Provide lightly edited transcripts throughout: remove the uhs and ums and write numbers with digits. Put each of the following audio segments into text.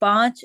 5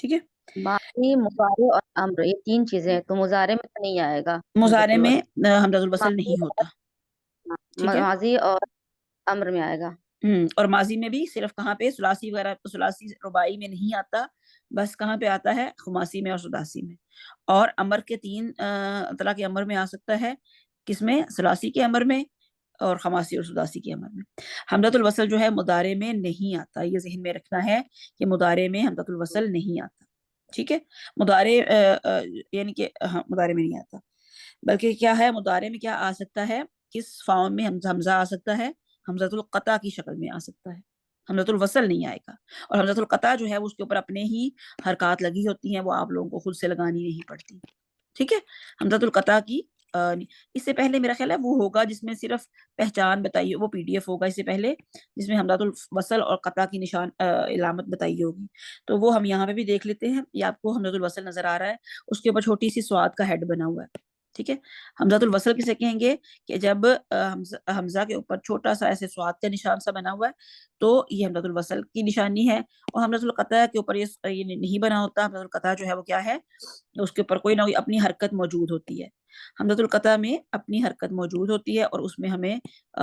ٹھیک ہے. ماضی مضارع اور امر یہ تین چیزیں ہیں، تو مضارع میں تو نہیں آئے گا مضارع حمزۃ میں الوصل، حمزۃ الوصل نہیں ہوتا. ٹھیک ہے. ماضی اور امر میں آئے گا. اور ماضی میں بھی صرف کہاں پہ ثلاثی وغیرہ، ثلاثی رباعی میں نہیں آتا، بس کہاں پہ آتا ہے؟ خماسی میں اور سداسی میں. اور امر کے تین طرح کے امر میں آ سکتا ہے. کس میں؟ ثلاثی کے امر میں اور خماسی اور سداسی کے امر میں. حمزۃ الوصل جو ہے مضارع میں نہیں آتا، یہ ذہن میں رکھنا ہے کہ مضارع میں حمزۃ الوصل نہیں آتا. ٹھیک ہے. مضارع یعنی کہ مضارع میں نہیں آتا، بلکہ کیا ہے مضارع میں کیا آ سکتا ہے؟ کس فارم میں حمزہ آ سکتا ہے؟ حمزۃ القطع کی شکل میں آ سکتا ہے. حمزۃ الوصل نہیں آئے گا. اور حمزۃ القطع جو ہے اس کے اوپر اپنے ہی حرکات لگی ہوتی ہیں، وہ آپ لوگوں کو خود سے لگانی نہیں پڑتی. ٹھیک ہے. حمزۃ القطع کی اس سے پہلے میرا خیال ہے وہ ہوگا جس میں صرف پہچان بتائیے، وہ PDF ہوگا اس سے پہلے جس میں حمزۃ الوصل اور قطع کی نشان علامت بتائی ہوگی. تو وہ ہم یہاں پہ بھی دیکھ لیتے ہیں. یہ آپ کو حمزۃ الوصل نظر آ رہا ہے، اس کے اوپر چھوٹی سی سواد کا ہیڈ بنا ہوا ہے. ٹھیک ہے. حمزۃ الوصل کسے کہیں گے؟ کہ جب حمزہ کے اوپر چھوٹا سا ایسے سواد کا نشان سا بنا ہوا ہے تو یہ حمزۃ الوصل کی نشانی ہے. اور حمزۃ القطع کے اوپر یہ نہیں بنا ہوتا. حمزۃ القطع جو ہے وہ کیا ہے؟ اس کے اوپر کوئی نہ کوئی اپنی حرکت موجود ہوتی ہے. حمزۃ القطع میں اپنی حرکت موجود ہوتی ہے اور اس میں ہمیں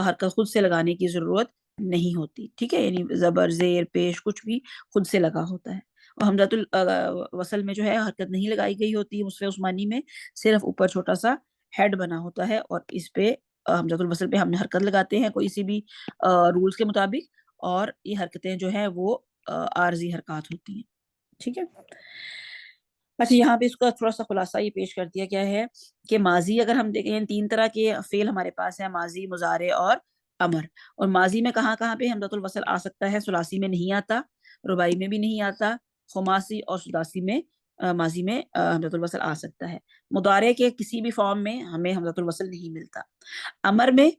حرکت خود سے لگانے کی ضرورت نہیں ہوتی. ٹھیک ہے. یعنی زبر، زیر، پیش کچھ بھی خود سے لگا ہوتا ہے. اور حمزۃ الوصل میں جو ہے حرکت نہیں لگائی گئی ہوتی. مصحف عثمانی میں صرف اوپر چھوٹا سا ہیڈ بنا ہوتا ہے اور اس پہ حمزۃ الوصل پہ ہم نے حرکت لگاتے ہیں کوئی سی بھی رولز کے مطابق، اور یہ حرکتیں جو ہے وہ عارضی حرکات ہوتی ہیں. ٹھیک ہے. اچھا، یہاں پہ اس کا تھوڑا سا خلاصہ یہ پیش کر دیا گیا ہے کہ ماضی اگر ہم دیکھیں تین طرح کے فعل ہمارے پاس ہیں، ماضی، مضارع اور امر. اور ماضی میں کہاں کہاں پہ حمزۃ الوصل آ سکتا ہے؟ ثلاثی میں نہیں آتا، رباعی میں بھی نہیں آتا، خماسی اور سداسی میں ماضی میں حمزۃ الوصل آ سکتا ہے. مضارع کے کسی بھی فارم میں ہمیں حمزۃ الوصل نہیں ملتا. امر میں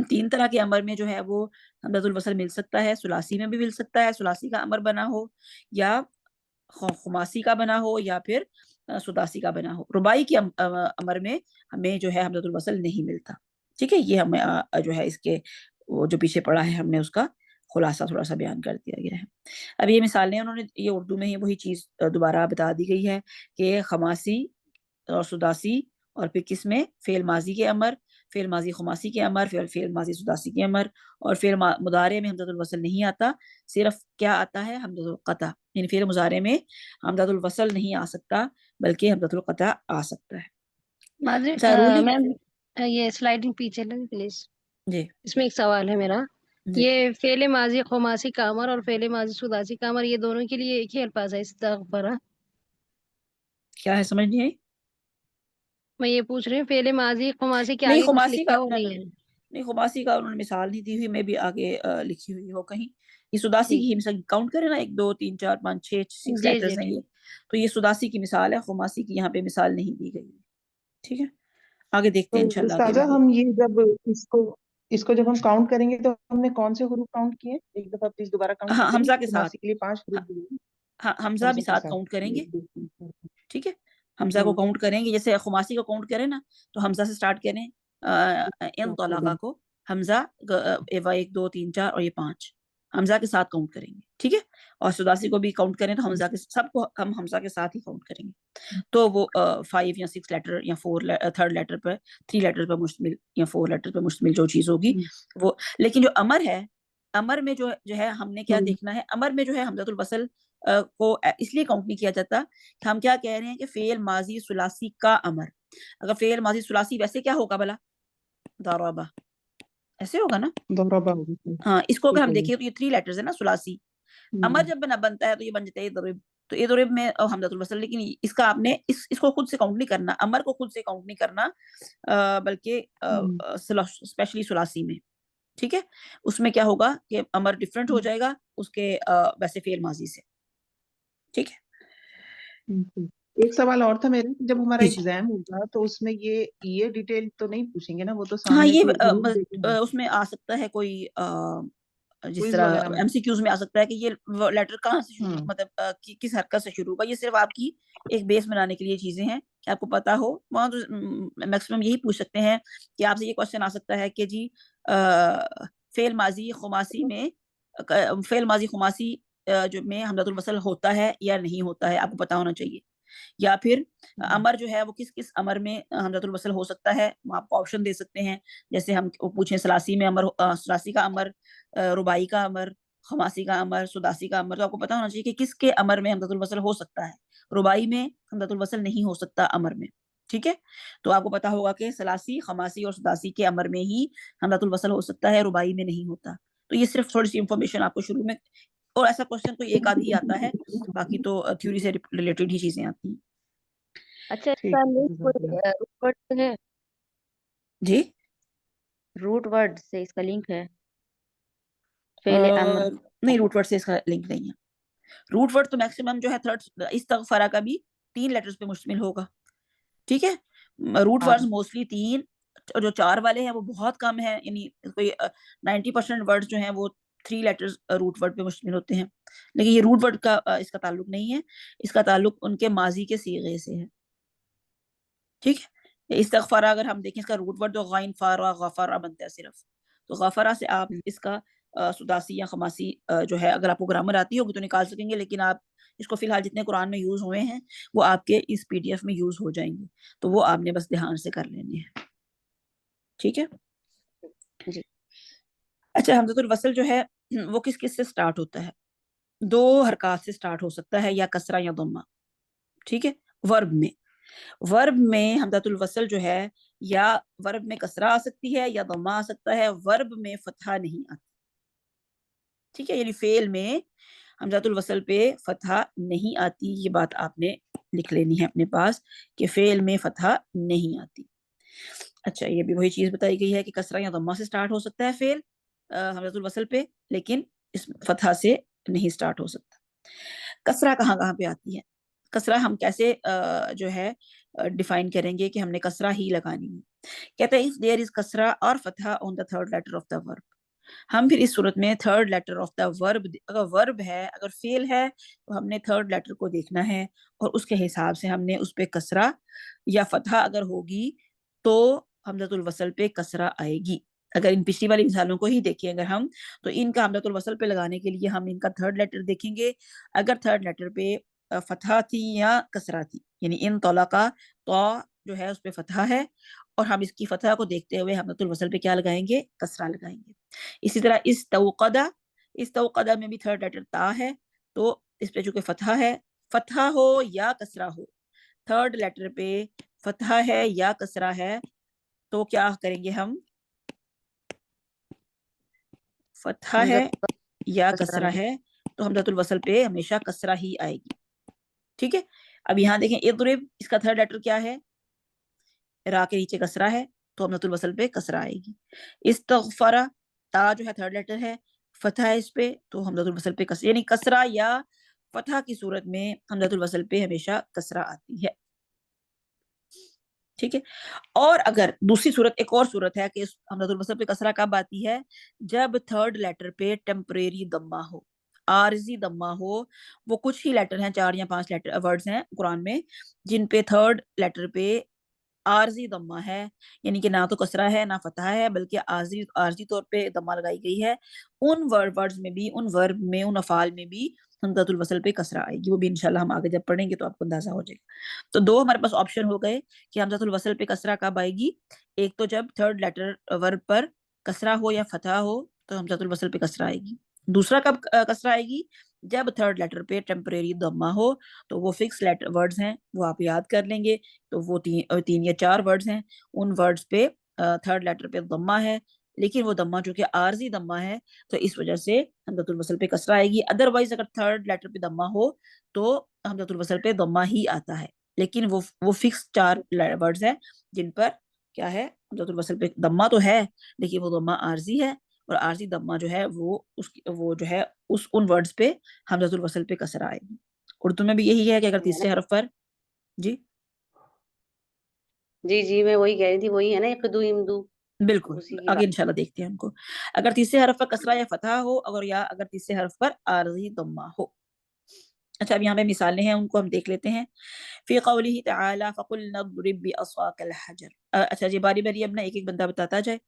تین طرح کے امر میں جو ہے وہ حمزۃ الوصل مل سکتا ہے. ثلاثی میں بھی مل سکتا ہے، ثلاثی کا امر بنا ہو، یا خماسی کا بنا ہو، یا پھر سداسی کا بنا ہو. رباعی کے امر میں ہمیں جو ہے حمزۃ الوصل نہیں ملتا. ٹھیک ہے. یہ ہمیں جو ہے اس کے وہ جو پیچھے پڑا ہے ہم نے اس کا خلاصہ تھوڑا سا بیان کر دیا گیا ہے. اب یہ مثالیں انہوں نے یہ اردو میں ہی وہی چیز دوبارہ بتا دی گئی ہے کہ خماسی اور سداسی، اور پھر کس میں؟ فعل ماضی کے امر، فعل ماضی خماسی کے امر، فعل ماضی سداسی کے امر. اور فعل مضارع میں حمزۃ الوصل نہیں آتا، صرف کیا آتا ہے؟ حمزۃ القطع. یعنی فعل مضارع میں حمزۃ الوصل نہیں آ سکتا بلکہ حمزۃ القطع آ سکتا ہے. معذرت ضروری میم، یہ سلائڈنگ پیچھے لیں پلیز. جی اس میں ایک سوال ہے میرا. جی یہ فعل ماضی خماسی کا امر اور فعل ماضی سداسی کا امر، یہ دونوں کے لیے ایک ہی الفاظ ہے استغفرہ؟ کیا ہے سمجھ نہیں آئی؟ میں یہ پوچھ رہی ہوں فعل ماضی خماسی کے نہیں، آگے کچھ خماسی لکھا کا ہو نہیں ہے. نہیں، خماسی کا انہوں نے مثال نہیں دی ہوئی، میں بھی آگے لکھی ہوئی ہو کہیں. یہ سداسی ٹھیک. کی مثال کاؤنٹ کرے نا، 1 2 3 4 5 6 6 جی جی لیٹرز ہیں ٹھیک. یہ. تو یہ سداسی کی مثال ہے، خماسی کی یہاں پہ مثال نہیں دی گئی. ٹھیک ہے. آگے دیکھتے تو ہیں انشاءاللہ آگے استاذہ بھی. ہم یہ جب اس کو جب ہم کاؤنٹ کریں گے تو ہم نے کون سے حروف کاؤنٹ کیے؟ ایک دفعہ پلیز دوبارہ کاؤنٹ ہاں، کیجیے نا. حمزہ کے ساتھ. خماسی کے لیے 5 حروف دیے، حمزہ بھی حمزہ کے ساتھ ساتھ کاؤنٹ کریں گے. 1 2 3 4 ٹھیک ہے. حمزہ کو کاؤنٹ کریں گے، جیسے خماسی کو کاؤنٹ کریں نا تو حمزہ سے سٹارٹ کریں. ان طلاقہ کو حمزہ 1 2 3 4 اور یہ 5 حمزہ کے ساتھ کاؤنٹ کریں گے. ٹھیک ہے. اور سداسی کو بھی کاؤنٹ کریں تو حمزہ کے سب کو ہم حمزہ کے ساتھ ہی کاؤنٹ کریں گے. تو وہ 5 یا 6 لیٹر یا 4 تھرڈ لیٹر پر 3 لیٹر پر مشتمل یا 4 لیٹر پر مشتمل جو چیز ہوگی وہ. لیکن جو امر ہے، امر میں جو ہے ہم نے کیا دیکھنا ہے؟ امر میں جو ہے حمزۃ الوصل کو اس لیے کاؤنٹ نہیں کیا جاتا کہ ہم کیا کہہ رہے ہیں کہ فعل ماضی ثلاثی کا امر. اگر فعل ماضی ثلاثی ویسے کیا ہوگا بھلا؟ ضربہ، ایسے ہوگا نا. ضربہ ہوگا. ہاں، اس کو اگر ٹھیک ہم ہے جی. دیکھیں تو یہ 3 لیٹرز ہے نا ثلاثی. امر جب بنتا ہے تو یہ بن جاتا ہے ضرب. تو یہ ضرب میں حمزۃ الوصل، لیکن اس کا آپ نے اس کو خود سے کاؤنٹ نہیں کرنا، امر کو خود سے کاؤنٹ نہیں کرنا، بلکہ اسپیشلی ثلاثی میں. ٹھیک ہے. اس میں کیا ہوگا کہ امر ڈیفرنٹ ہو جائے گا اس کے ویسے فعل ماضی سے. ٹھیک ہے. ایک سوال اور تھا میرا، جب ہمارا جی جی. ایگزام ہوگا تو اس میں یہ ڈیٹیل تو نہیں پوچھیں گے نا؟ وہ تو ہاں، سامنے یہ سے حروف دیکھیں گے، اس میں آ سکتا ہے کوئی جس کوئز طرح وغیرہ میں. MCQs میں آ سکتا ہے کہ یہ لیٹر کہاں سے شروع، مطلب کس حرکت سے شروع ہوگا. یہ صرف آپ کی ایک بیس بنانے کے لیے چیزیں ہیں کہ آپ کو پتا ہو. وہاں تو میکسیمم یہی پوچھ سکتے ہیں کہ آپ سے یہ کوشچن آ سکتا ہے کہ جی فعل ماضی خماسی میں، فعل ماضی خماسی جو میں حمزۃ الوصل ہوتا ہے یا نہیں ہوتا ہے، آپ کو پتا ہونا چاہیے. یا پھر امر جو ہے وہ کس کس امر میں حمزۃ الوصل ہو سکتا ہے، ہم آپ کو آپشن دے سکتے ہیں. جیسے ہم پوچھیں ثلاثی میں امر، ثلاثی کا امر، رباعی کا امر، خماسی کا امر، سداسی کا امر. تو آپ کو پتا ہونا چاہیے کہ کس کے امر میں حمزۃ الوصل ہو سکتا ہے. رباعی میں حمزۃ الوصل نہیں ہو سکتا امر میں. ٹھیک ہے، تو آپ کو پتا ہوگا کہ ثلاثی، خماسی اور سداسی کے امر میں ہی حمزۃ الوصل ہو سکتا ہے، رباعی میں نہیں ہوتا. تو یہ صرف تھوڑی سی انفارمیشن آپ کو شروع میں، اور ایسا کوشچن کوئی ایک آدھ ہی آتا ہے، باقی تو تھیوری سے ریلیٹڈ ہی چیزیں آتی ہیں. اچھا اس ٹھیک کا ہے، لنک جزاک اللہ. روٹ ورڈ سے ہے، جی روٹ ورڈ سے اس کا لنک ہے فعل امر. نہیں، روٹ ورڈ سے اس کا لنک نہیں ہے. روٹ ورڈ تو میکسیمم جو ہے تھرڈ استغفرہ کا بھی 3 لیٹرز پہ مشتمل ہوگا. ٹھیک ہے، روٹ ورڈز موسٹلی 3، جو 4 والے ہیں وہ بہت کم ہیں، یعنی کوئی 90% ورڈز جو ہیں وہ 3 لیٹرز روٹ ورڈ پہ مشتمل ہوتے ہیں. لیکن یہ روٹ ورڈ کا اس کا تعلق نہیں ہے، اس کا تعلق ان کے ماضی کے صیغے سے ہے. ٹھیک ہے، استغفارہ اگر ہم دیکھیں اس کا روٹ ورڈ تو غین فارا غفارہ بنتا ہے صرف. تو غفارہ سے آپ اس کا سداسی یا خماسی جو ہے، اگر آپ کو گرامر آتی ہوگی تو نکال سکیں گے، لیکن آپ اس کو فی الحال جتنے قرآن میں یوز ہوئے ہیں وہ آپ کے اس PDF میں یوز ہو جائیں گے، تو وہ آپ نے بس دھیان سے کر لینے ہیں. ٹھیک ہے جی. اچھا، حمزۃ الوصل جو ہے وہ کس کس سے سٹارٹ ہوتا ہے؟ 2 حرکات سے سٹارٹ ہو سکتا ہے، یا کسرہ یا ضمہ. ٹھیک ہے، ورب میں حمزۃ الوصل جو ہے یا ورب میں کسرہ آ سکتی ہے یا ضمہ آ سکتا ہے، ورب میں فتحہ نہیں آتی. ٹھیک ہے، یعنی فعل میں حمزۃ الوصل پہ فتحہ نہیں آتی. یہ بات آپ نے لکھ لینی ہے اپنے پاس کہ فعل میں فتحہ نہیں آتی. اچھا، یہ بھی وہی چیز بتائی گئی ہے کہ کسرہ یا ضمہ سے سٹارٹ ہو سکتا ہے فعل حمزۃ الوصل پہ، لیکن اس فتحہ سے نہیں سٹارٹ ہو سکتا. کسرہ کہاں کہاں پہ آتی ہے؟ کسرہ ہم کیسے جو ہے ڈیفائن کریں گے کہ ہم نے کسرہ ہی لگانی ہے؟ کہتے ہیں if there is کسرہ اور فتحہ on the third letter of the verb. ہم پھر اس صورت میں تھرڈ لیٹر آف دا ورب، اگر ورب ہے، اگر فعل ہے تو ہم نے تھرڈ لیٹر کو دیکھنا ہے، اور اس کے حساب سے ہم نے اس پہ کسرہ یا فتحہ اگر ہوگی تو حمزۃ الوصل پہ کسرہ آئے گی. اگر ان پچھلی والی مثالوں کو ہی دیکھیں اگر ہم، تو ان کا حمزۃ الوصل پہ لگانے کے لیے ہم ان کا تھرڈ لیٹر دیکھیں گے. اگر تھرڈ لیٹر پہ فتحہ تھی یا کسرہ تھی، یعنی ان طلقہ، تو جو ہے اس پہ فتحہ ہے، اور ہم اس کی فتحہ کو دیکھتے ہوئے حمزۃ الوصل پہ کیا لگائیں گے؟ کسرہ لگائیں گے. اسی طرح استوقدہ میں بھی تھرڈ لیٹر تا ہے، تو اس پہ چونکہ فتحہ ہے، فتحہ ہو یا کسرہ ہو، تھرڈ لیٹر پہ فتحہ ہے یا کسرہ ہے، تو کیا کریں گے ہم؟ فتحہ ہے یا کسرہ ہے تو حمزۃ الوصل پہ ہمیشہ کسرہ ہی آئے گی. ٹھیک ہے، اب یہاں دیکھیں اضرب، اس کا تھرڈ لیٹر کیا ہے؟ را کے نیچے کسرہ ہے تو حمزۃ الوصل پہ کسرہ آئے گی. استغفرہ، تا جو ہے تھرڈ لیٹر ہے، فتحہ ہے اس پہ تو حمزۃ الوصل پہ کسرہ، یعنی کسرہ یا فتحہ کی صورت میں حمزۃ الوصل پہ ہمیشہ کسرہ آتی ہے. ٹھیک ہے، اور اگر دوسری صورت، ایک اور صورت ہے کہ حمزۃ الوصل پہ کسرہ کب آتی ہے؟ جب تھرڈ لیٹر پہ ٹیمپریری ضمہ ہو، عارضی ضمہ ہو. وہ کچھ ہی لیٹر ہیں، 4 یا 5 لیٹر ورڈز ہیں قرآن میں جن پہ تھرڈ لیٹر پہ عارضی ضمہ ہے، یعنی کہ نہ تو کسرہ ہے نہ فتحہ ہے، بلکہ عارضی طور پہ ضمہ لگائی گئی ہے. ان ورڈز میں بھی، ان ورب میں، ان افعال میں بھی حمزۃ الوصل پہ کسرہ آئے گی. وہ بھی انشاءاللہ ہم آگے جب پڑھیں گے تو آپ کو اندازہ ہو جائے گا. تو 2 ہمارے پاس آپشن ہو گئے کہ حمزۃ الوصل پہ کسرہ کب آئے گی. ایک تو جب تھرڈ لیٹر ورب پر کسرہ ہو یا فتحہ ہو تو حمزۃ الوصل پہ کسرہ آئے گی. دوسرا کب کسرہ آئے گی؟ جب تھرڈ لیٹر پہ ٹیمپریری ضمہ ہو. تو وہ فکس لیٹر ورڈز ہیں، وہ آپ یاد کر لیں گے. تو وہ 3 یا 4 ورڈز ہیں، ان ورڈز پہ تھرڈ لیٹر پہ ضمہ ہے، لیکن وہ ضمہ جو کہ عارضی ضمہ ہے تو اس وجہ سے حمزۃ الوصل پہ کسرہ آئے گی. ادروائز اگر تھرڈ لیٹر پہ ضمہ ہو تو حمزۃ الوصل پہ ضمہ ہی آتا ہے، لیکن وہ فکس 4 ورڈز ہیں جن پر کیا ہے؟ حمزۃ الوصل پہ ضمہ تو ہے لیکن وہ ضمہ عارضی ہے، اور عارضی ضمہ جو ہے وہ جو ہے ان ورڈز پہ حمزۃ الوصل پہ کسرہ آئے گی. اردو میں بھی یہی ہے کہ اگر تیسرے حرف پر، جی جی میں وہی کہہ رہی تھی، وہی ہے نا اقدو امدو، بالکل، اسی کی آگے بات. انشاءاللہ دیکھتے ہیں ان کو. اگر تیسرے حرف پر کسرہ یا فتحہ ہو، اگر تیسرے حرف پر عارضی ضمہ ہو. اچھا، اب یہاں پہ مثالیں ہیں، ان کو ہم دیکھ لیتے ہیں. فی قولہ تعالی فقلنا اضرب بعصاک الحجر. اچھا جی، باری باری اب نا ایک ایک بندہ بتاتا جائے.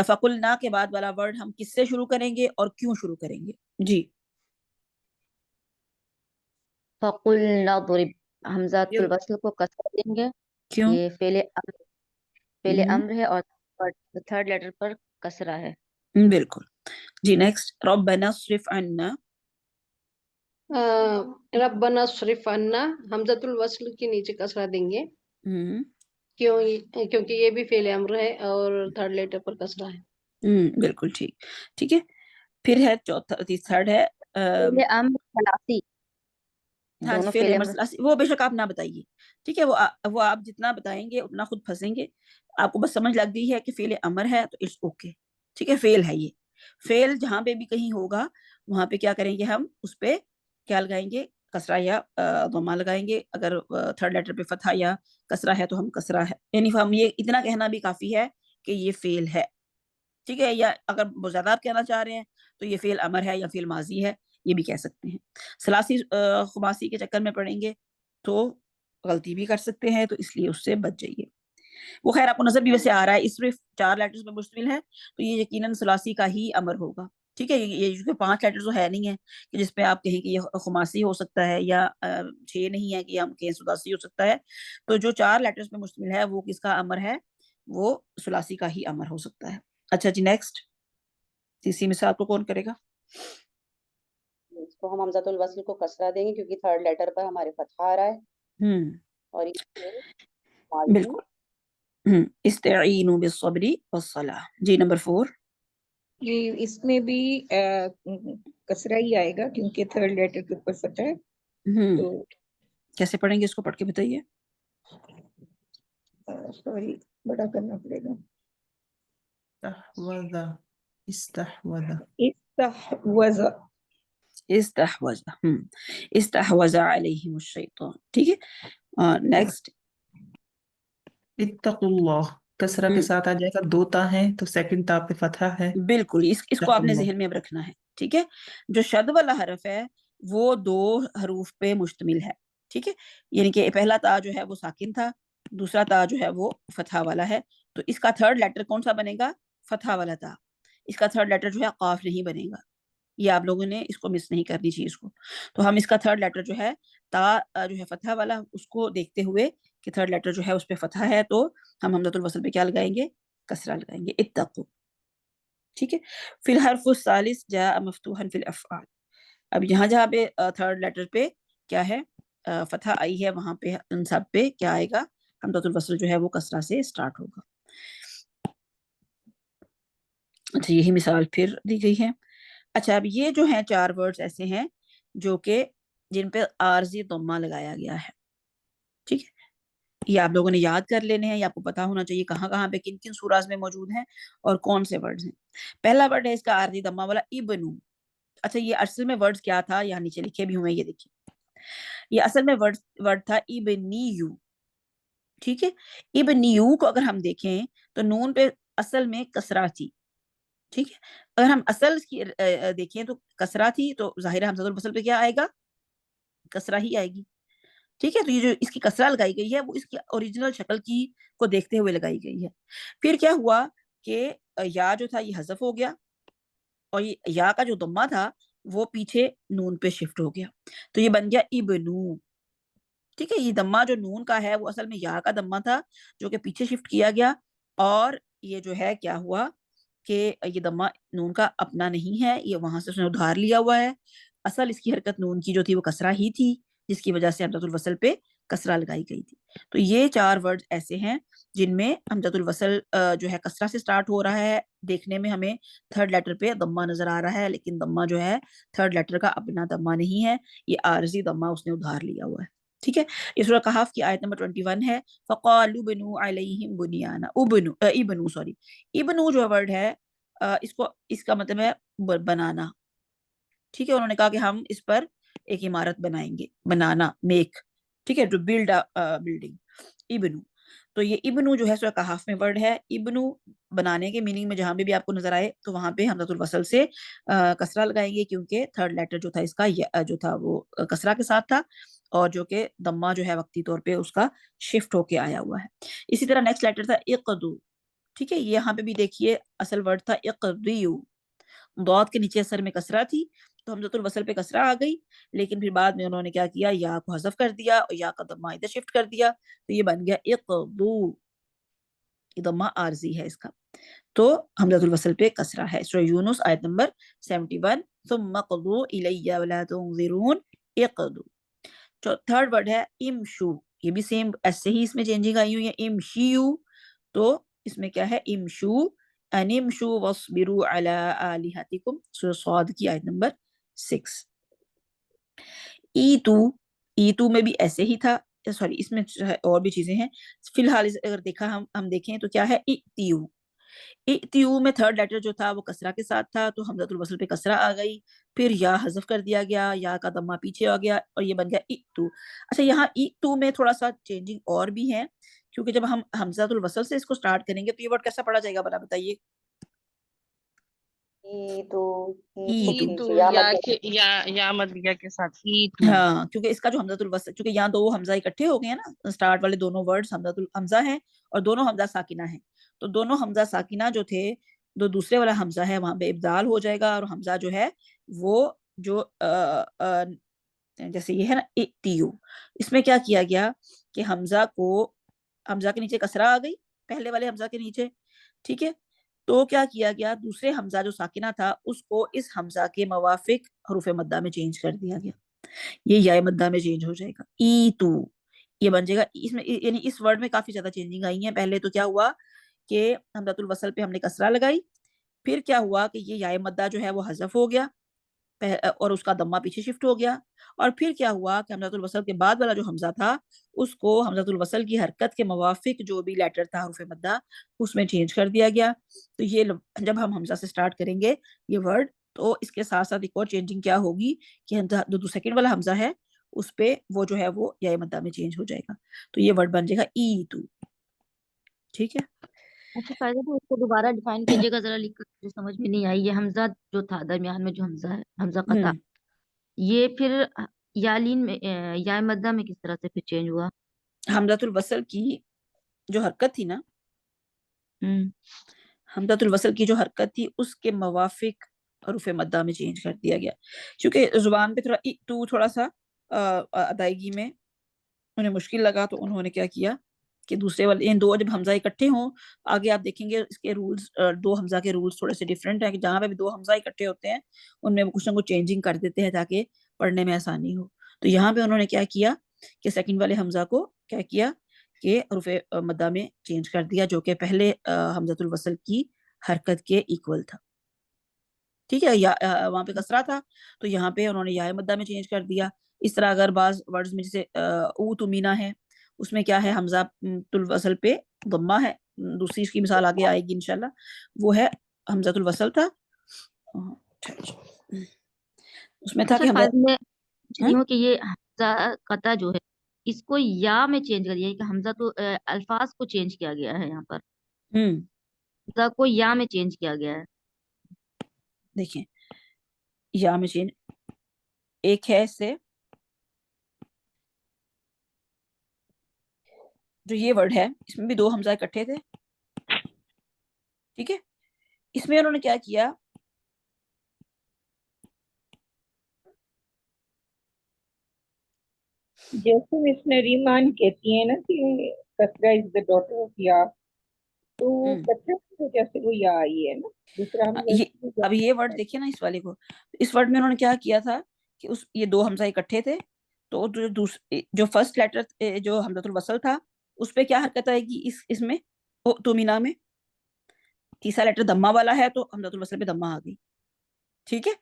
فقلنا کے بعد والا ورڈ ہم کس سے شروع کریں گے اور کیوں شروع کریں گے؟ جی فقلنا ضرب حمزات یہ الوصل کو کسر دیں گے. کیوں؟ یہ فعل ہم، امر ہے اور تھرڈ لیٹر پر کسرہ ہے. بالکل. جی نیکسٹ، ربنا اصرف عنا. ربنا صرف عنا حمزۃ الوصل کے نیچے کسرہ دیں گے ہم، کیونکہ یہ بھی فعل امر ہے اور تھرڈ لیٹر پر کسرہ ہے. بالکل ٹھیک. ٹھیک ہے، پھر ہے چوتھا، تھرڈ ہے فعل امر ثلاثی، ہاں جی، دونوں فعل فعل امر امر ثلاثی، وہ بے شک آپ نہ بتائیے. ٹھیک ہے، وہ آپ جتنا بتائیں گے اتنا خود پھنسیں گے. آپ کو بس سمجھ لگ گئی ہے کہ فعل امر ہے تو اٹس اوکے. ٹھیک ہے، فعل ہے یہ. فعل جہاں پہ بھی کہیں ہوگا وہاں پہ کیا کریں گے ہم، اس پہ کیا لگائیں گے، کسرہ یا ضمہ لگائیں گے. اگر تھرڈ لیٹر پہ فتحہ یا کسرہ ہے تو ہم کسرہ ہے، یعنی ہم یہ اتنا کہنا بھی کافی ہے کہ یہ فعل ہے. ٹھیک ہے، یا اگر بہت زیادہ آپ کہنا چاہ رہے ہیں تو یہ فعل امر ہے یا فعل ماضی ہے، یہ بھی کہہ سکتے ہیں. ثلاثی خماسی کے چکر میں پڑیں گے تو غلطی بھی کر سکتے ہیں، تو اس لیے اس سے بچ جائیے. وہ خیر آپ کو نظر بھی ویسے آ رہا ہے، اس صرف 4 لیٹرز پہ مشتمل ہے تو یہ یقیناً ثلاثی کا ہی امر ہوگا. ٹھیک ہے، یہ جو 5 لیٹرز تو ہے نہیں ہے کہ جس پہ آپ کہیں کہ یہ خماسی ہو سکتا ہے، یا 6 نہیں ہے کہ ہم کہیں سداسی ہو سکتا ہے. تو جو 4 لیٹرز پہ مشتمل ہے وہ کس کا امر ہے، وہ ثلاثی کا ہی امر ہو سکتا ہے. اچھا جی نیکسٹ، تیسری مثال کو کون کرے گا؟ اس کو ہم حمزۃ الوصل کو کسرہ دیں گے کیونکہ تھرڈ لیٹر پر ہمارے فتحہ آ رہا ہے اور یہ فعل ماضی بالکل. استعینوا بالصبر والصلاۃ. جی نمبر 4. جی اس میں بھی کسرہ ہی آئے گا کیونکہ تھرڈ لیٹر کے اوپر فتح ہے. تو کیسے پڑھیں گے اس کو، پڑھ کے بتائیے. سوری بڑا کرنا پڑے گا. استحوذ استحوذ استحوذ، استحوذ علیہم الشیطان. ٹھیک ہے، نیکسٹ. اتقوا اللہ کسرہ کے ساتھ آ جائے گا، 2 تا ہیں تو سیکنڈ تا پہ فتحہ ہے. بالکل، اس کو اتقوا آپ نے اللہ. ذہن میں اب رکھنا ہے. ٹھیک ہے، جو شد والا حرف ہے وہ 2 حروف پہ مشتمل ہے. ٹھیک ہے، یعنی کہ پہلا تا جو ہے وہ ساکن تھا، دوسرا تا جو ہے وہ فتحہ والا ہے. تو اس کا تھرڈ لیٹر کون سا بنے گا، فتحہ والا تا. اس کا تھرڈ لیٹر جو ہے قاف نہیں بنے گا. یہ آپ لوگوں نے اس کو مس نہیں کرنی چاہیے اس کو. تو ہم اس کا تھرڈ لیٹر جو ہے تا جو ہے فتحہ والا، اس کو دیکھتے ہوئے کہ تھرڈ لیٹر جو ہے اس پہ فتحہ ہے تو ہم حمزۃ الوصل پہ کیا لگائیں گے، کسرہ لگائیں گے، اتقوا. ٹھیک ہے، فی الحرف الثالث جاء مفتوحا فی الافعال. اب یہاں جہاں پہ تھرڈ لیٹر پہ کیا ہے، فتحہ آئی ہے، وہاں پہ ان سب پہ کیا آئے گا، حمزۃ الوصل جو ہے وہ کسرہ سے سٹارٹ ہوگا. اچھا یہی مثال پھر دی گئی ہے. اچھا اب یہ جو ہیں 4 ورڈز ایسے ہیں جو کہ جن پہ عارضی ضمہ لگایا گیا ہے. ٹھیک ہے، یہ آپ لوگوں نے یاد کر لینے ہیں، یا آپ کو پتا ہونا چاہیے کہاں کہاں پہ کن کن سوراز میں موجود ہیں اور کون سے ورڈز ہیں. پہلا ورڈ ہے اس کا عارضی ضمہ والا ابنو. اچھا یہ اصل میں ورڈز کیا تھا، یہاں نیچے لکھے بھی ہوئے، یہ دیکھیے یہ اصل میں ورڈ تھا ابنیو. ٹھیک ہے، ابنیو کو اگر ہم دیکھیں تو نون پہ اصل میں کسرہ تھی. ٹھیک ہے، اگر ہم اصل کی دیکھیں تو کسرہ تھی، تو ظاہر حمزۃ الوصل پہ کیا آئے گا، کسرہ ہی آئے گی. ٹھیک ہے، تو یہ جو اس کی کسرہ لگائی گئی ہے وہ اس کی اوریجنل شکل کی کو دیکھتے ہوئے لگائی گئی ہے. پھر کیا ہوا کہ یا جو تھا یہ حذف ہو گیا اور یہ یا کا جو ضمہ تھا وہ پیچھے نون پہ شفٹ ہو گیا، تو یہ بن گیا ابنو. ٹھیک ہے، یہ ضمہ جو نون کا ہے وہ اصل میں یا کا ضمہ تھا جو کہ پیچھے شفٹ کیا گیا، اور یہ جو ہے کیا ہوا کہ یہ ضمہ نون کا اپنا نہیں ہے، یہ وہاں سے اس نے ادھار لیا ہوا ہے. اصل اس کی حرکت نون کی جو تھی وہ کسرہ ہی تھی، جس کی وجہ سے حمزۃ الوصل پہ کسرہ لگائی گئی تھی. تو یہ 4 ورڈ ایسے ہیں جن میں حمزۃ الوصل جو ہے کسرہ سے سٹارٹ ہو رہا ہے. دیکھنے میں ہمیں تھرڈ لیٹر پہ ضمہ نظر آ رہا ہے، لیکن ضمہ جو ہے تھرڈ لیٹر کا اپنا ضمہ نہیں ہے، یہ عارضی ضمہ اس نے ادھار لیا ہوا ہے. ٹھیک ہے، یہ سورہ کہف کی آیت نمبر 21 ہے. فقالوا بنوا علیہم بنیانا. ابنو جو ورڈ ہے اس کا مطلب ہے بنانا. ٹھیک ہے، انہوں نے کہا کہ ہم اس پر ایک عمارت بنائیں گے، بنانا، میک. ٹھیک ہے، ٹو بلڈ بلڈنگ. ابنو، تو یہ ابنو جو ہے سورہ کہف میں ورڈ ہے. ابنو بنانے کے میننگ میں جہاں بھی آپ کو نظر آئے تو وہاں پہ حمزۃ الوصل سے کسرہ لگائیں گے، کیونکہ تھرڈ لیٹر جو تھا اس کا جو تھا وہ کسرہ کے ساتھ تھا، اور جو کہ ضمہ جو ہے وقتی طور پہ اس کا شفٹ ہو کے آیا ہوا ہے. اسی طرح نیکسٹ لیٹر تھا اقدو. ٹھیک ہے، یہاں پہ بھی دیکھیے اصل ورڈ تھا اقدیو، ضاد کے نیچے اثر میں کسرہ تھی تو حمزۃ الوصل پہ کسرہ آ گئی، لیکن پھر بعد میں انہوں نے کیا کیا، یا کو حذف کر دیا اور یا کا ضمہ ادھر شفٹ کر دیا، تو یہ بن گیا اقضو، یہ ضمہ عارضی ہے اس کا، تو حمزۃ الوصل پہ کسرہ ہے۔ سورہ یونس آیت نمبر 71، ثم قضوا الی ولا تنظرون اقضوا۔ تھرڈ ورڈ ہے امشو، یہ بھی سیم ایسے ہی اس میں چینجنگ آئی ہوئی ہے، امشیو، تو اس میں کیا ہے امشو، ان امشو واصبروا علی آلہتکم، سورہ صاد کی آیت نمبر 6۔ ایتو، ایتو میں بھی ایسے ہی تھا، سوری اس میں اور بھی چیزیں ہیں، فی الحال اگر دیکھا ہم دیکھیں تو کیا ہے ائتیو، ائتیو میں تھرڈ لیٹر جو تھا وہ کسرہ کے ساتھ تھا، تو حمزۃ الوصل پہ کسرہ آ گئی، پھر یا حذف کر دیا گیا، یا کا ضمہ پیچھے آ گیا اور یہ بن گیا ائتو۔ اچھا یہاں ائتو میں تھوڑا سا چینجنگ اور بھی ہے، کیونکہ جب ہم حمزۃ الوصل سے اس کو سٹارٹ کریں گے تو یہ ورڈ کیسا پڑھا جائے گا بلا بتائیے؟ ایتو، ایتو، تو یا یا مت کے یا مدیہ کے ساتھ تو ہاں کیونکہ اس کا جو حمزۃ الوصل، چونکہ یہاں دو حمزہ اکٹھے ہو گئے ہیں نا، سٹارٹ والے دونوں ورڈز حمزہ ہیں اور دونوں حمزہ ساکنہ ہیں، تو دونوں حمزہ ساکنہ جو تھے، جو دوسرے والا حمزہ ہے وہاں پہ ابدال ہو جائے گا، اور حمزہ جو ہے وہ جو جیسے یہ ہے نا ائتیو، اس میں کیا کیا گیا کہ حمزہ کے نیچے کسرہ آ گئی پہلے والے حمزہ کے نیچے، ٹھیک ہے، تو کیا کیا گیا، دوسرے حمزہ جو ساکنہ تھا اس کو اس حمزہ کے موافق حروف مدہ میں چینج کر دیا گیا، یہ یا مدہ میں چینج ہو جائے گا، ایتو، یہ بن جائے گا اس میں، یعنی اس ورڈ میں کافی زیادہ چینجنگ آئی ہیں۔ پہلے تو کیا ہوا کہ حمزۃ الوصل پہ ہم نے کسرہ لگائی، پھر کیا ہوا کہ یہ یا مدہ جو ہے وہ حذف ہو گیا اور اس کا ضمہ پیچھے شفٹ ہو گیا، اور پھر کیا ہوا کہ حمزۃ الوصل کے بعد والا جو حمزہ تھا اس کو حمزۃ الوصل کی حرکت کے موافق جو بھی لیٹر تھا حروف مدہ اس میں چینج کر دیا گیا۔ تو یہ جب ہم حمزہ سے سٹارٹ کریں گے یہ ورڈ، تو اس کے ساتھ ساتھ ایک اور چینجنگ کیا ہوگی کہ جو سیکنڈ والا حمزہ ہے اس پہ وہ جو ہے وہ یا مدہ میں چینج ہو جائے گا، تو یہ ورڈ بن جائے گا ایتو، ٹھیک ہے۔ اچھا فائدہ تو اس کو دوبارہ ڈیفائن کیجیے گا ذرا لکھ کر، مجھے سمجھ میں نہیں آئی، یہ حمزہ جو تھا درمیان میں جو حمزہ ہے، حمزہ قطع، یہ پھر یالین میں یا مدہ میں کس طرح سے پھر چینج ہوا؟ حمزۃ الوصل کی جو حرکت تھی نا، حمزۃ الوصل کی جو حرکت تھی اس کے موافق حروف مدہ میں چینج کر دیا گیا، کیونکہ زبان پہ تھوڑا سا ادائیگی میں انہیں مشکل لگا، تو انہوں نے کیا کیا کہ دوسرے والے ان دو جب حمزہ اکٹھے ہوں، آگے آپ دیکھیں گے اس کے رولز، دو حمزہ کے رولز تھوڑے سے ڈیفرنٹ ہیں، کہ جہاں پہ بھی دو حمزہ اکٹھے ہوتے ہیں ان میں کچھ نہ کچھ چینجنگ کر دیتے ہیں تاکہ پڑھنے میں آسانی ہو، تو یہاں پہ انہوں نے کیا کیا کہ سیکنڈ والے حمزہ کو کیا کیا کہ حروف مدہ میں چینج کر دیا، جو کہ پہلے حمزۃ الوصل کی حرکت کے ایکول تھا، ٹھیک ہے، یا وہاں پہ کسرہ تھا تو یہاں پہ انہوں نے یا مدہ میں چینج کر دیا۔ اس طرح اگر بعض ورڈز میں جیسے او تمینا ہے، اس میں کیا ہے حمزہ الوصل پہ ضمہ ہے، دوسری اس کی مثال آگے آئے گی انشاءاللہ، وہ ہے حمزۃ الوصل تھا، اس میں تھا کہ اچھا میں ہاں ہوں کہ یہ حمزہ قطع جو ہے اس کو یا میں چینج کر دیا ہے، کہ حمزہ تو الفاظ کو چینج کیا گیا ہے، یہاں پر حمزہ کو یا میں چینج کیا گیا ہے۔ دیکھیں یا میں چینج ایک ہے، اس سے جو یہ ورڈ ہے اس میں بھی دو حمزہ اکٹھے تھے، ٹھیک ہے، اس میں انہوں نے کیا کیا، جیسے مس نریمان کہتی ہیں نا کہ کسرہ از دا ڈاٹر آف یا، تو کسرہ کی وجہ سے وہ یا آئی ہے نا، دوسرا اب یہ ورڈ دیکھیے نا اس والے کو، اس ورڈ میں انہوں نے کیا کیا تھا کہ یہ دو حمزہ اکٹھے تھے، تو جو فرسٹ لیٹر جو حمزۃ الوصل تھا اس پہ کیا حرکت آئے گی، اس میں تومینا میں تیسرا لیٹر دمہ والا ہے تو حمزۃ الوصل پہ دمہ آ گئی، ٹھیک ہے،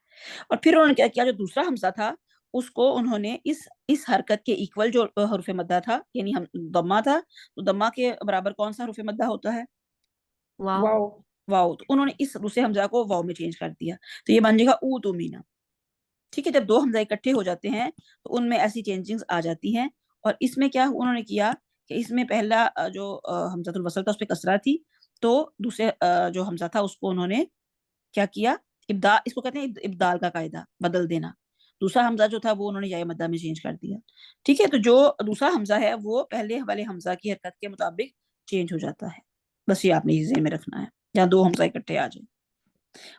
اور پھر انہوں نے کیا کیا، جو دوسرا حمزہ تھا اس کو انہوں نے اس حرکت کے ایکول جو حروف مدہ تھا، یعنی دمہ تھا تو دمہ کے برابر کون سا حروف مدہ ہوتا ہے، واو، واو، تو انہوں نے اس دوسرے حمزہ کو واو میں چینج کر دیا، تو یہ بن جائے گا او تو مینا، ٹھیک ہے۔ جب دو حمزہ اکٹھے ہو جاتے ہیں تو ان میں ایسی چینجنگز آ جاتی ہیں، اور اس میں کیا انہوں نے کیا کہ اس میں پہلا جو حمزۃ الوصل تھا اس پہ کسرہ تھی، تو دوسرے جو حمزہ تھا اس کو انہوں نے کیا کیا، ابدال، اس کو کہتے ہیں ابدال کا قاعدہ، بدل دینا، دوسرا حمزہ جو تھا وہ انہوں نے یا مدہ میں چینج کر دیا، ٹھیک ہے، تو جو دوسرا حمزہ ہے وہ پہلے والے حمزہ کی حرکت کے مطابق چینج ہو جاتا ہے، بس یہ آپ نے ذہن میں رکھنا ہے جہاں دو حمزہ اکٹھے آ جائیں۔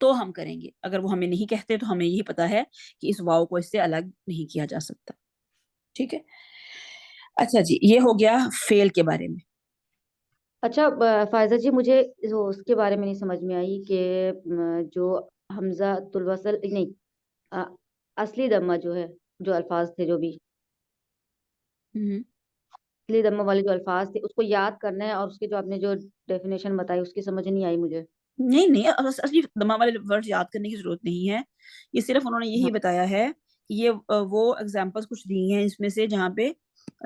تو ہم کریں گے. اگر وہ ہمیں نہیں کہتے تو ہمیں یہی پتا ہے کہ اس واو کو اس سے الگ نہیں کیا جا سکتا. ٹھیک ہے. اچھا جی، یہ ہو گیا فعل کے بارے میں. اچھا فائزہ جی، مجھے اس کے بارے میں نہیں سمجھ میں آئی کہ جو حمزہ الوصل نہیں، اصلی دمہ جو ہے، جو الفاظ تھے، جو بھی اصلی دمہ والے جو الفاظ تھے، اس کو یاد کرنا ہے، اور اس کی جو آپ نے جو ڈیفینیشن بتائی اس کی سمجھ نہیں آئی مجھے. نہیں اصلی دمہ والے ورڈ یاد کرنے کی ضرورت نہیں ہے. یہ صرف انہوں نے یہی بتایا ہے کہ یہ وہ ایگزامپلس کچھ دی ہیں اس میں سے جہاں پہ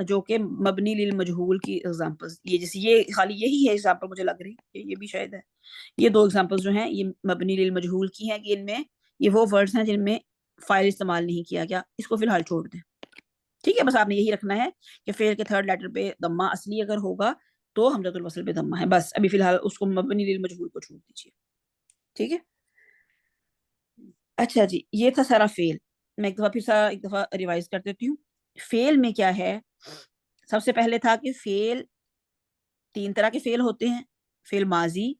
جو کہ مبنی للمجہول کی ایگزامپلس، یہ جیسے یہ خالی یہی ہے ایگزامپل مجھے لگ رہی ہے، یہ بھی شاید ہے. یہ دو ایگزامپلس جو ہیں یہ مبنی للمجہول کی ہیں کہ ان میں یہ وہ ورڈز ہیں جن میں فاعل استعمال نہیں کیا گیا. اس کو فی الحال چھوڑ دیں. ٹھیک ہے، بس آپ نے یہی رکھنا ہے کہ فعل کے تھرڈ لیٹر پہ دمہ اصلی اگر ہوگا تو حمزۃ الوصل پہ دمہ ہے. بس ابھی فی الحال اس کو مبنی للمجہول کو چھوڑ دیجیے. ٹھیک ہے. اچھا جی، یہ تھا سارا فعل. میں ایک دفعہ ریوائز کر دیتی ہوں. فعل میں کیا ہے؟ سب سے پہلے تھا کہ فعل 3 طرح کے فعل ہوتے ہیں: فعل ماضی،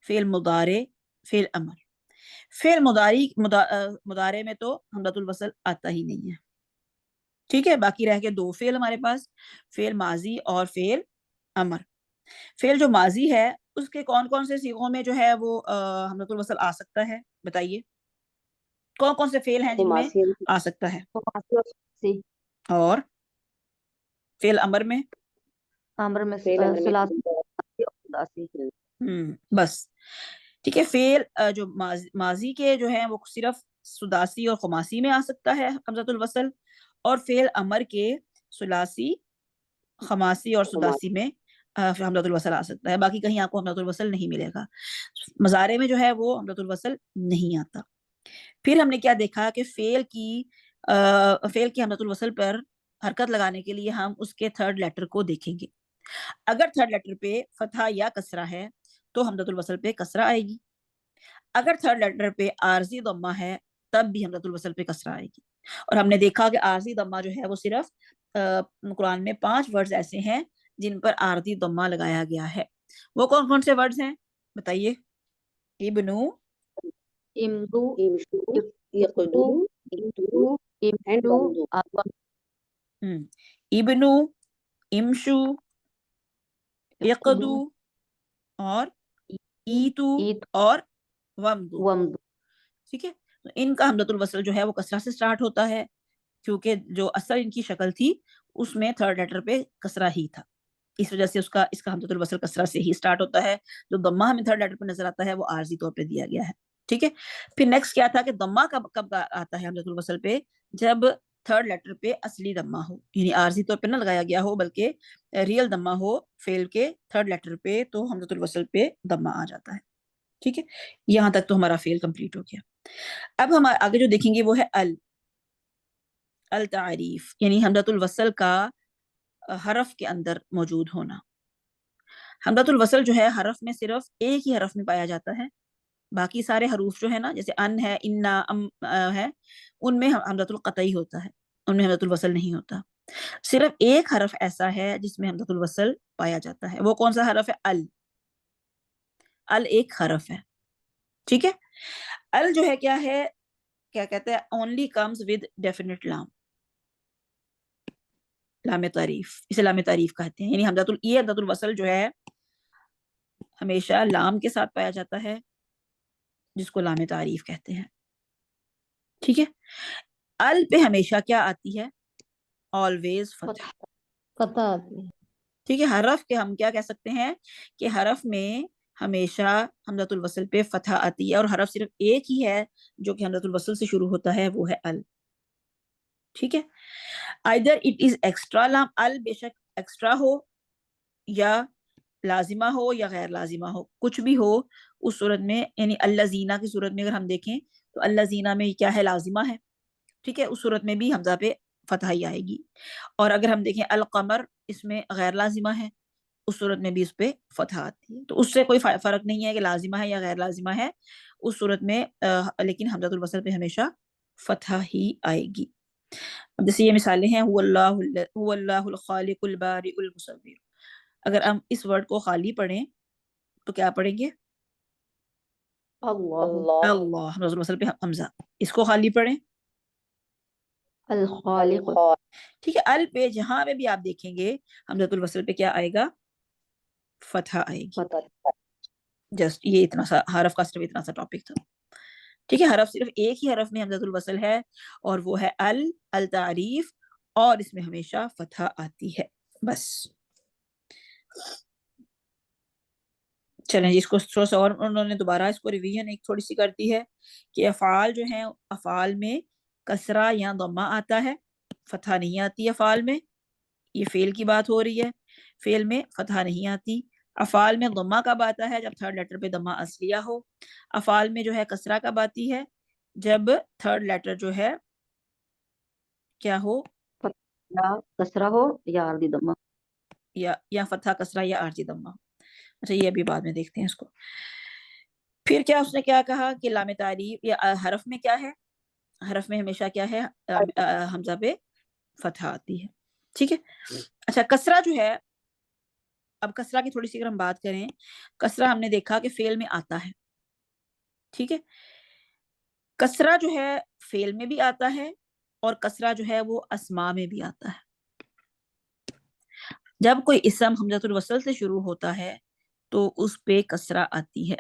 فعل مضارع، فعل امر. فعل مضارع میں تو حمزۃ الوصل آتا ہی نہیں ہے. ٹھیک ہے، باقی رہ گئے 2 فعل ہمارے پاس، فعل ماضی اور فعل امر. فعل جو ماضی ہے اس کے کون کون سے صیغوں میں جو ہے وہ حمزۃ الوصل آ سکتا ہے؟ بتائیے کون کون سے فعل ہیں جن میں آ سکتا ہے؟ اور فعل امر میں؟ امر میں بس ٹھیک ہے. فعل جو ماضی کے جو ہیں وہ صرف سداسی اور خماسی میں آ سکتا ہے حمزۃ الوصل، اور فعل امر کے ثلاثی، خماسی اور سداسی میں حمزۃ الوصل آ سکتا ہے. باقی کہیں آپ کو حمزۃ الوصل نہیں ملے گا. مضارع میں جو ہے وہ حمزۃ الوصل نہیں آتا. پھر ہم نے کیا دیکھا کہ فعل کی حمزۃ الوصل پر حرکت لگانے کے لیے ہم اس کے تھرڈ لیٹر کو دیکھیں گے. اگر تھرڈ لیٹر پہ فتحہ یا کسرہ ہے تو حمزۃ الوصل پہ کسرہ آئے گی. اگر تھرڈ لیٹر پہ عارضی ضمہ ہے تب بھی حمزۃ الوصل پہ کسرہ آئے گی. اور ہم نے دیکھا کہ عارضی ضمہ جو ہے وہ صرف قرآن میں 5 ورڈز ایسے ہیں جن پر عارضی ضمہ لگایا گیا ہے. وہ کون کون سے ورڈز ہیں بتائیے؟ ابنو، امشو، یقدو، اتو اینڈ ومدو. ابنو، امشو، یقدو اور ایتو اور ومدو. ٹھیک ہے. ان کا حمزۃ الوصل جو ہے وہ کسرہ سے سٹارٹ ہوتا ہے کیونکہ جو اصل ان کی شکل تھی اس میں تھرڈ لیٹر پہ کسرہ ہی تھا. اس وجہ سے اس کا حمزۃ الوصل کسرہ سے ہی سٹارٹ ہوتا ہے. جو ضمہ ہمیں تھرڈ لیٹر پہ نظر آتا ہے وہ عارضی طور پہ دیا گیا ہے. ٹھیک ہے. پھر نیکسٹ کیا تھا کہ ضمہ کب آتا ہے حمزۃ الوصل پہ؟ جب تھرڈ لیٹر پہ اصلی ضمہ ہو، یعنی عارضی طور پہ نہ لگایا گیا ہو بلکہ ریئل ضمہ ہو فعل کے تھرڈ لیٹر پہ، تو حمزۃ الوصل پہ ضمہ آ جاتا ہے. ٹھیک ہے. یہاں تک تو ہمارا فعل کمپلیٹ ہو گیا. اب ہم آگے جو دیکھیں گے وہ ہے التعریف، یعنی حمزۃ الوصل کا حرف کے اندر موجود ہونا. حمزۃ الوصل جو ہے حرف میں صرف ایک ہی حرف میں پایا جاتا ہے. باقی سارے حروف جو ہے نا، جیسے ان ہے، انا، ام ہے، ان میں حمزۃ القطعی ہوتا ہے، ان میں حمزۃ الوصل نہیں ہوتا. صرف ایک حرف ایسا ہے جس میں حمزۃ الوصل پایا جاتا ہے. وہ کون سا حرف ہے؟ ال ایک حرف ہے. ٹھیک ہے. ال جو ہے کیا ہے؟ کیا کہتے ہیں؟ only comes with definite لام، لام تعریف. اسے لام تعریف کہتے ہیں. یعنی حمزۃ الوصل جو ہے ہمیشہ لام کے ساتھ پایا جاتا ہے جس کو لام تعریف کہتے ہیں. ٹھیک ہے. ال پہ ہمیشہ کیا آتی ہے؟ always فتح آتی ہے. ٹھیک ہے. حرف کے ہم کیا کہہ سکتے ہیں کہ حرف میں ہمیشہ حمزۃ الوصل پہ فتح آتی ہے، اور حرف صرف ایک ہی ہے جو کہ حمزۃ الوصل سے شروع ہوتا ہے، وہ ہے ال. ٹھیک ہے. either it is extra لام، ال بے شک ایکسٹرا ہو یا لازمہ ہو یا غیر لازمہ ہو، کچھ بھی ہو اس صورت میں. یعنی الذین کی صورت میں اگر ہم دیکھیں تو الذین میں کیا ہے؟ لازمہ ہے. ٹھیک ہے. اس صورت میں بھی حمزہ پہ فتح ہی آئے گی. اور اگر ہم دیکھیں القمر، اس میں غیر لازمہ ہے، اس صورت میں بھی اس پہ فتح آتی ہے. تو اس سے کوئی فرق نہیں ہے کہ لازمہ ہے یا غیر لازمہ ہے اس صورت میں، لیکن حمزۃ الوصل پہ ہمیشہ فتح ہی آئے گی. جیسے یہ مثالیں ہیں، هو اللہ الخالق البارئ المصور. اگر ہم اس ورڈ کو خالی پڑھیں تو کیا پڑھیں گے؟ اللہ اللہ اللہ حمزۃ الوصل پہ حمزہ، اس کو خالی پڑھیں. الخالق. الخالق ٹھیک ہے، ال پہ جہاں پہ بھی آپ دیکھیں گے حمزۃ الوصل پہ کیا آئے گا؟ فتح آئے گی. جسٹ یہ اتنا سا حرف کا صرف اتنا سا ٹاپک تھا. ٹھیک ہے، حرف صرف ایک ہی حرف میں حمزۃ الوصل ہے اور وہ ہے التعریف، اور اس میں ہمیشہ فتح آتی ہے بس. چلیں جی، اس کو تھوڑا سا اور انہوں نے دوبارہ اس کو ریویژن ایک تھوڑی سی کر دی ہے کہ افعال جو ہیں، افعال میں کسرہ یا ضمہ آتا ہے، فتح نہیں آتی افعال میں. یہ فعل کی بات ہو رہی ہے، فعل میں فتح نہیں آتی. افعال میں ضمہ کب آتا ہے؟ جب تھرڈ لیٹر پہ ضمہ اصلیہ ہو. افعال میں جو ہے کسرہ کب آتی ہے؟ جب تھرڈ لیٹر جو ہے کیا ہو؟ یا کسرہ ہو یا عارضی ضمہ. یا فتح کسرہ یا عارضی ضمہ. اچھا یہ ابھی بعد میں دیکھتے ہیں اس کو. پھر کیا اس نے کیا کہا کہ لام تعریف یا حرف میں کیا ہے؟ حرف میں ہمیشہ کیا ہے؟ حمزہ پہ فتح آتی ہے. ٹھیک ہے. اچھا کسرہ جو ہے، اب کسرہ کی تھوڑی سی اگر ہم بات کریں، کسرہ ہم نے دیکھا کہ فعل میں آتا ہے. ٹھیک ہے، کسرہ جو ہے فعل میں بھی آتا ہے اور کسرہ جو ہے وہ اسماء میں بھی آتا ہے. جب کوئی اسم حمزۃ الوصل سے شروع ہوتا ہے تو اس پہ کسرہ آتی ہے.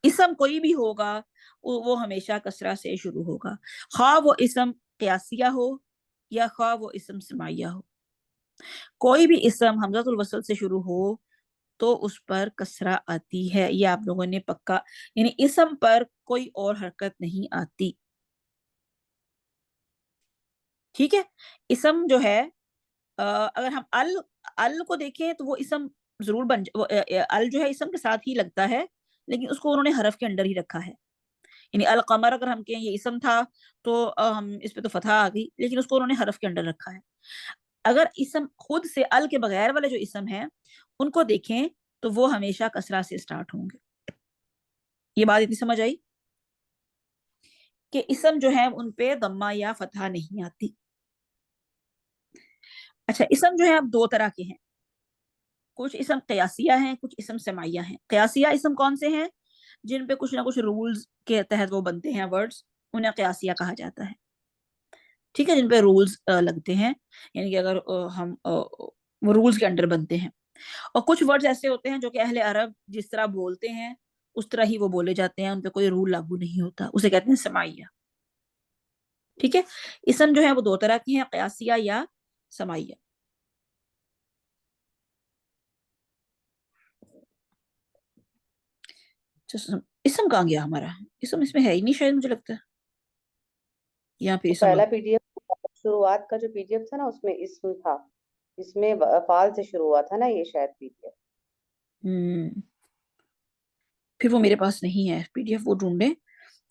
اسم کوئی بھی ہوگا وہ ہمیشہ کسرہ سے شروع ہوگا، خواہ وہ اسم قیاسیہ ہو یا خواہ وہ اسم سماعیہ ہو. کوئی بھی اسم حمزۃ الوصل سے شروع ہو تو اس پر کسرہ آتی ہے. یہ آپ لوگوں نے پکا، یعنی اسم پر کوئی اور حرکت نہیں آتی. ٹھیک ہے، اسم جو ہے اگر ہم ال کو دیکھیں تو وہ اسم ضرور ال جو ہے اسم کے ساتھ ہی لگتا ہے، لیکن اس کو انہوں نے حرف کے اندر ہی رکھا ہے. یعنی القمر اگر ہم کہیں یہ اسم تھا تو ہم اس پہ تو فتح آ گئی، لیکن اس کو انہوں نے حرف کے اندر رکھا ہے. اگر اسم خود سے ال کے بغیر والے جو اسم ہیں ان کو دیکھیں تو وہ ہمیشہ کسرہ سے سٹارٹ ہوں گے. یہ بات اتنی سمجھ آئی کہ اسم جو ہے ان پہ ضمہ یا فتح نہیں آتی. اچھا اسم جو ہے اب دو طرح کے ہیں، کچھ اسم قیاسیہ ہیں، کچھ اسم سماعیہ ہیں. قیاسیہ اسم کون سے ہیں؟ جن پہ کچھ نہ کچھ رولز کے تحت وہ بنتے ہیں ورڈز، انہیں قیاسیہ کہا جاتا ہے. ٹھیک ہے، جن پہ رولز لگتے ہیں، یعنی کہ اگر ہم وہ رولز کے انڈر بنتے ہیں. اور کچھ ورڈز ایسے ہوتے ہیں جو کہ اہل عرب جس طرح بولتے ہیں اس طرح ہی وہ بولے جاتے ہیں، ان پہ کوئی رول لاگو نہیں ہوتا، اسے کہتے ہیں سماعیہ. ٹھیک ہے، اسم جو ہے وہ دو طرح کے ہیں، قیاسیہ یا سماعیہ. اسم کہاں گیا ہمارا؟ اسم اس میں ہے ہی نہیں شاید، مجھے لگتا ہے. یہاں پہ اسم پہلا پی ڈی ایف شروعات کا جو پی ڈی ایف تھا نا اس میں اسم تھا، اس میں افعال سے شروع ہوا تھا نا یہ شاید پی ڈی ایف. پھر وہ میرے پاس نہیں ہے پی ڈی ایف، وہ ڈھونڈیں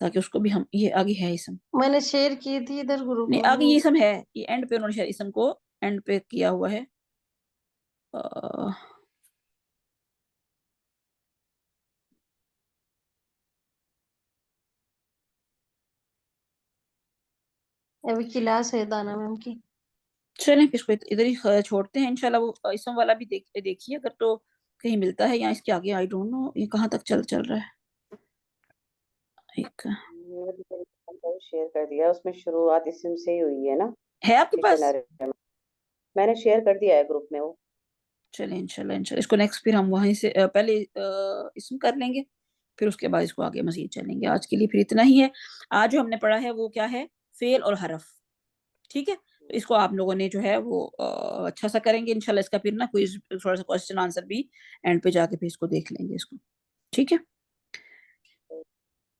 تاکہ اس کو بھی ہم، یہ آگے ہے اسم، میں نے شیئر کی تھی ادھر گروپ نہیں میں. آگے یہ اسم ہے، یہ اینڈ پہ انہوں نے شاید اسم کو اینڈ پہ کیا ہوا ہے. ابھی کلاس ہے دانا میم کی. چلیں پھر اس کو ادھر ہی چھوڑتے ہیں انشاءاللہ. وہ اسم والا بھی دیکھیے اگر تو کہیں ملتا ہے، یا اس کے آگے آئی ڈونٹ نو یہ کہاں تک چل رہا ہے. ایک شیئر کر دیا، اس میں شروعات اسم سے ہی ہوئی ہے نا. ہے آپ کے پاس؟ میں نے شیئر کر دیا ہے گروپ میں وہ. چلیں انشاءاللہ اس کو نیکسٹ پھر ہم وہیں سے پہلے اسم کر لیں گے، پھر اس کے بعد اس کو آگے مزید چلیں گے. آج کے لیے پھر اتنا ہی ہے. آج جو ہم نے پڑھا ہے وہ کیا ہے؟ فعل اور حرف. ٹھیک ہے، تو اس کو آپ لوگوں نے جو ہے وہ اچھا سا کریں گے انشاءاللہ. اس کا پھر نا کوئی تھوڑا سا کوسچن آنسر بھی اینڈ پہ جا کے پھر اس کو دیکھ لیں گے اس کو. ٹھیک ہے،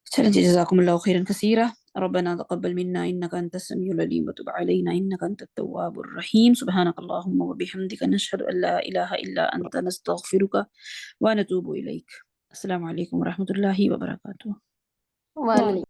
چلیں جی، جزاکم اللہ خیرا کثیرا. ربنا تقبل منا انك انت السميع العليم وتب علينا انك انت التواب الرحيم. سبحانك اللهم وبحمدك نشهد ان لا اله الا انت نستغفرك ونتوب اليك. السلام علیکم ورحمۃ اللہ وبرکاتہ. وعلیکم